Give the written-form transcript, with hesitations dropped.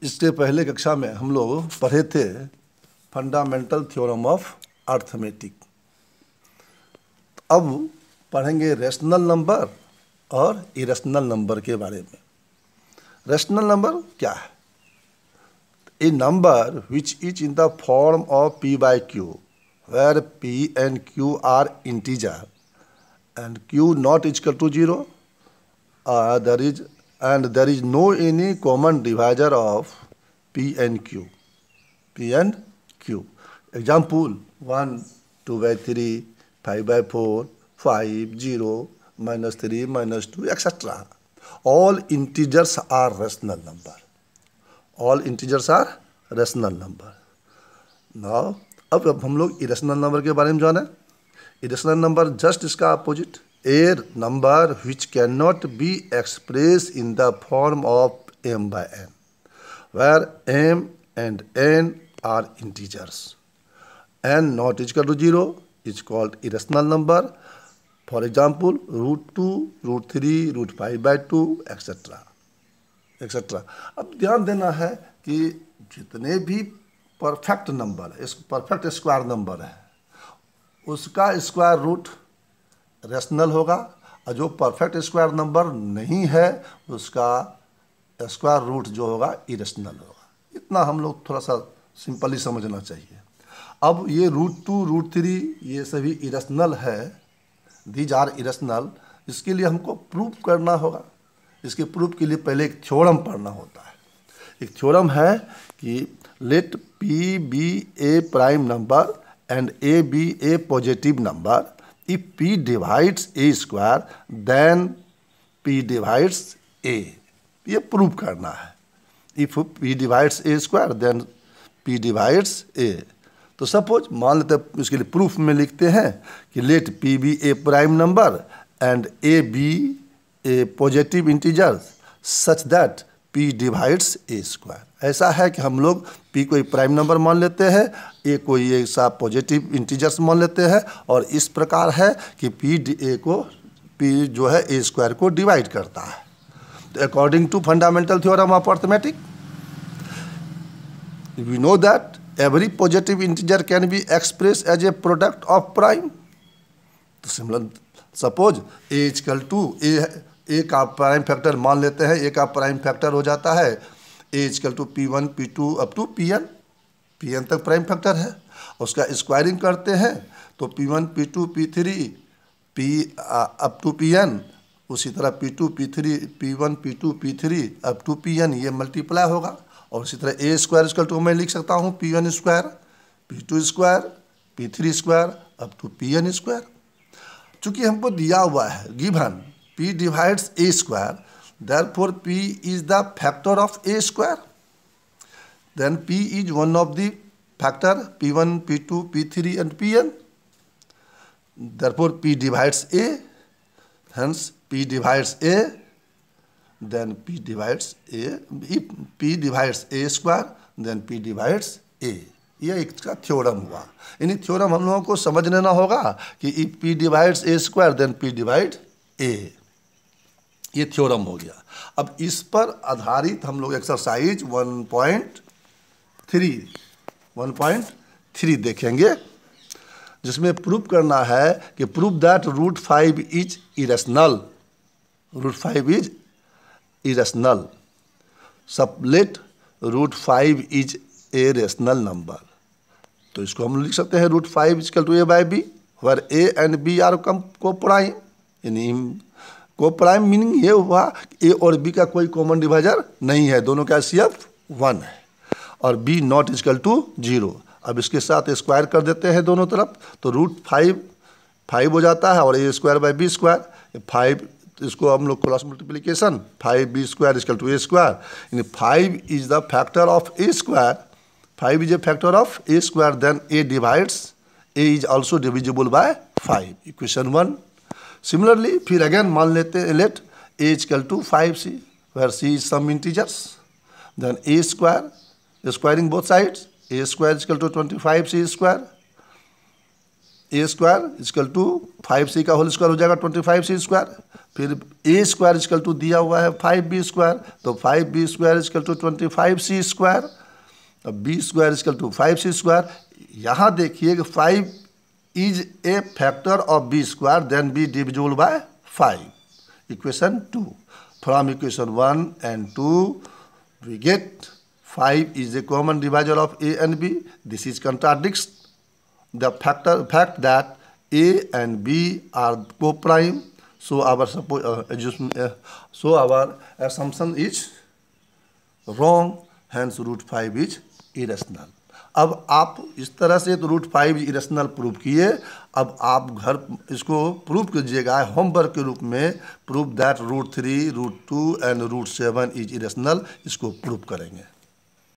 इसके पहले कक्षा में हम लोग पढ़े थे फंडामेंटल थ्योरम ऑफ अर्थमेटिक। अब पढ़ेंगे रेशनल नंबर और इरेशनल नंबर के बारे में। रेशनल नंबर क्या है? A number which is in the form of p by q, where p and q are integer and q not equal to 0, there is no any common divisor of p and q. Example 1, 2 by 3, 5 by 4, 5, 0, -3, -2, etc. All integers are rational number. All integers are rational number. Now, अब हम लोग irrational number के बारे में जाना है। Irrational number just इसका opposite, A number which can not be express in the form of m by n, where m and n are integers. n not equal to 0 is called irrational number. For example, √2, √3, √5 by 2, etc. Etcetera. अब ध्यान देना है कि जितने भी perfect number है, perfect square number है, उसका स्क्वायर रूट रेशनल होगा, और जो परफेक्ट स्क्वायर नंबर नहीं है उसका स्क्वायर रूट जो होगा इरेशनल होगा। इतना हम लोग थोड़ा सा सिंपली समझना चाहिए। अब ये √2, √3 ये सभी इरेशनल है, दीज आर इरेशनल। इसके लिए हमको प्रूव करना होगा। इसके प्रूफ के लिए पहले एक थ्योरम पढ़ना होता है। एक थ्योरम है कि let p be a prime number and a be a positive number if p divides a square then p divides a। ये प्रूफ करना है। If p divides a square then p divides a। तो suppose मान लेते हैं, इसके लिए proof में लिखते हैं कि let p be a prime number and a be a positive integer such that p divides a square. ऐसा है कि हम लोग p कोई प्राइम नंबर मान लेते हैं, a कोई ऐसा पॉजिटिव इंटीजर्स मान लेते हैं, और इस प्रकार है कि p जो है a स्क्वायर को डिवाइड करता है। तो according to fundamental theorem of arithmetic we know that every positive integer can be express as a product of prime. तो similar suppose a equal to A का प्राइम फैक्टर मान लेते हैं, ए का प्राइम फैक्टर हो जाता है a equal to p1, p2 up to pn तक प्राइम फैक्टर है। उसका स्क्वायरिंग करते हैं तो p1, p2, p3 up to pn, उसी तरह p2, p3, p1, p2, p3 up to pn, ये मल्टीप्लाई होगा। और उसी तरह a स्क्वायर इक्वल टू मैं लिख सकता हूँ p1 square, p2 square, p3 square up to pn square. चूँकि हमको दिया हुआ है given p divides a square, therefore p is the factor of a square, then p is one of the factor p1, p2, p3 and pn, therefore p divides a, hence p divides a, then p divides a, if p divides a square then p divides a। ये एक का theorem हुआ। यानी theorem हम लोगों को समझ लेना होगा कि if p divides a square then p divide a। ये थ्योरम हो गया। अब इस पर आधारित हम लोग एक्सरसाइज 1.3 देखेंगे, जिसमें प्रूव करना है कि prove that √5 is irrational. √5 is irrational. सब let √5 is a rational number. तो इसको हम लिख सकते हैं √5 equal to a by b, where a and b are coprime. यानी को प्राइम मीनिंग ये हुआ कि a और b का कोई कॉमन डिवाइजर नहीं है, दोनों का CF 1 है, और b नॉट इक्वल टू 0। अब इसके साथ स्क्वायर कर देते हैं दोनों तरफ, तो √5 हो जाता है, और a square by b square 5, इसको हम लोग cross multiplication 5b square equal to a square. यानी 5 is the factor of a square, 5 is a factor of a square, then a divides a is also divisible by 5, equation 1। Similarly फिर again मान लेते हैं let a equal to 5c, where c is some integers, then a square, squaring both sides, a square is equal to 25c square, a square is equal to 5c का whole square हो जाएगा 25c square, फिर ए square is equal to दिया हुआ है 5b square, तो 5b square is equal to 25c स्क्वायर, b square is equal to 5c square. यहाँ देखिए कि 5 is a factor of b square, then b divisible by 5, equation 2। From equation 1 and 2 we get 5 is a common divisor of a and b. This is contradicts the fact that a and b are co-prime. So our assumption is wrong. Hence root 5 is irrational. अब आप इस तरह से तो root 5 irrational prove किए। अब आप घर इसको प्रूव कीजिएगा होमवर्क के रूप में, prove that root 3, root 2 and root 7 is irrational, इसको प्रूव करेंगे।